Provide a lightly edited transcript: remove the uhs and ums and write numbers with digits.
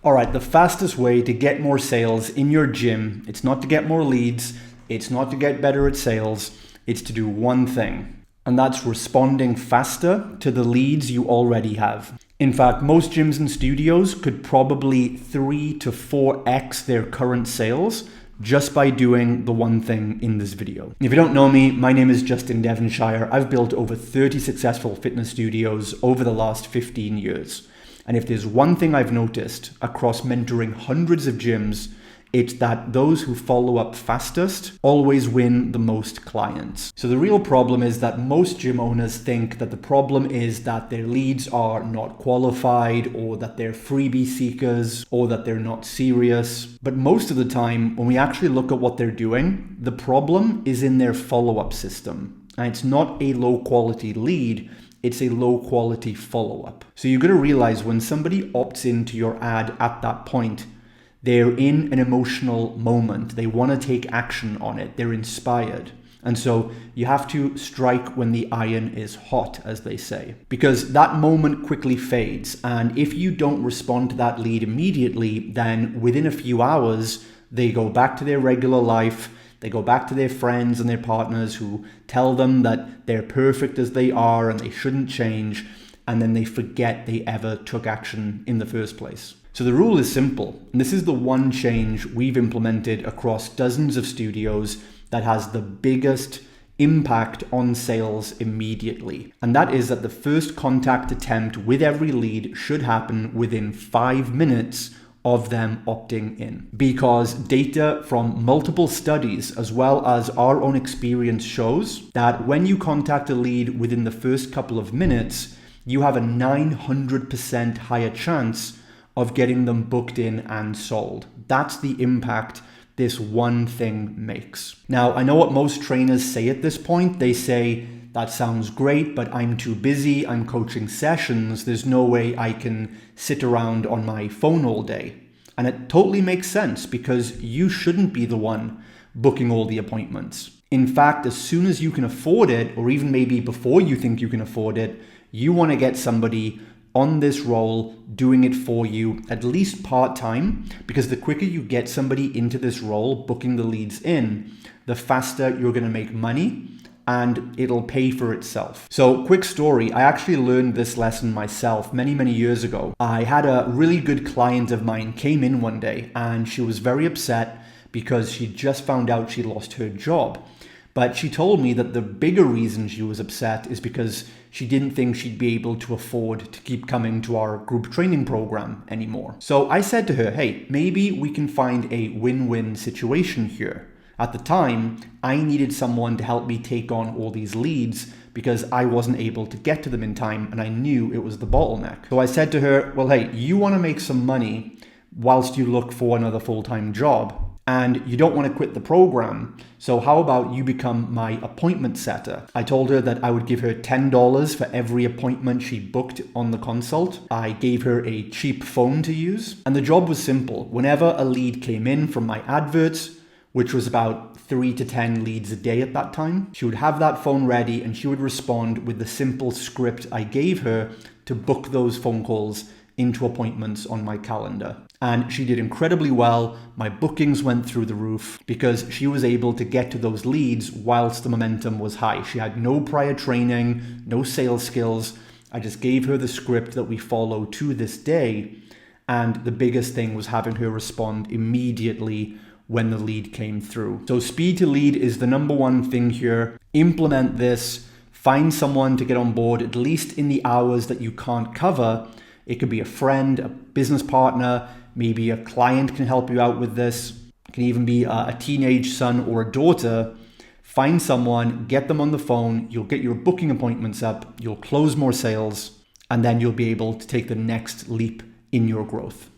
All right, the fastest way to get more sales in your gym, it's not to get more leads, it's not to get better at sales, it's to do one thing, and that's responding faster to the leads you already have. In fact, most gyms and studios could probably 3 to 4x their current sales just by doing the one thing in this video. If you don't know me, my name is Justin Devonshire. I've built over 30 successful fitness studios over the last 15 years. And if there's one thing I've noticed across mentoring hundreds of gyms, it's that those who follow up fastest always win the most clients. So the real problem is that most gym owners think that the problem is that their leads are not qualified, or that they're freebie seekers, or that they're not serious. But most of the time, when we actually look at what they're doing, the problem is in their follow-up system. And it's not a low quality lead, it's a low quality follow-up. So you've got to realize when somebody opts into your ad at that point, they're in an emotional moment. They want to take action on it. They're inspired. And so you have to strike when the iron is hot, as they say, because that moment quickly fades. And if you don't respond to that lead immediately, then within a few hours, they go back to their regular life. They go back to their friends and their partners who tell them that they're perfect as they are and they shouldn't change. And then they forget they ever took action in the first place. So the rule is simple, and this is the one change we've implemented across dozens of studios that has the biggest impact on sales immediately. And that is that the first contact attempt with every lead should happen within 5 minutes of them opting in. Because data from multiple studies, as well as our own experience, shows that when you contact a lead within the first couple of minutes, you have a 900% higher chance of getting them booked in and sold. That's the impact this one thing makes. Now, I know what most trainers say at this point. They say, that sounds great, but I'm too busy. I'm coaching sessions. There's no way I can sit around on my phone all day. And it totally makes sense, because you shouldn't be the one booking all the appointments. In fact, as soon as you can afford it, or even maybe before you think you can afford it, you want to get somebody on this role doing it for you, at least part-time, because the quicker you get somebody into this role, booking the leads in, the faster you're going to make money and it'll pay for itself. So quick story, I actually learned this lesson myself many years ago. I had a really good client of mine came in one day and she was very upset because she just found out she lost her job. But she told me that the bigger reason she was upset is because she didn't think she'd be able to afford to keep coming to our group training program anymore. So I said to her, hey, maybe we can find a win-win situation here. At the time, I needed someone to help me take on all these leads because I wasn't able to get to them in time and I knew it was the bottleneck. So I said to her, well, hey, you want to make some money whilst you look for another full-time job. And you don't want to quit the program. So how about you become my appointment setter? I told her that I would give her $10 for every appointment she booked on the consult. I gave her a cheap phone to use. And the job was simple. Whenever a lead came in from my adverts, which was about 3 to 10 leads a day at that time, she would have that phone ready and she would respond with the simple script I gave her to book those phone calls into appointments on my calendar. And she did incredibly well. My bookings went through the roof because she was able to get to those leads whilst the momentum was high. She had no prior training, no sales skills. I just gave her the script that we follow to this day. And the biggest thing was having her respond immediately when the lead came through. So speed to lead is the number one thing here. Implement this. Find someone to get on board, at least in the hours that you can't cover. It could be a friend, a business partner, maybe a client can help you out with this. It can even be a teenage son or a daughter. Find someone, get them on the phone. You'll get your booking appointments up. You'll close more sales, and then you'll be able to take the next leap in your growth.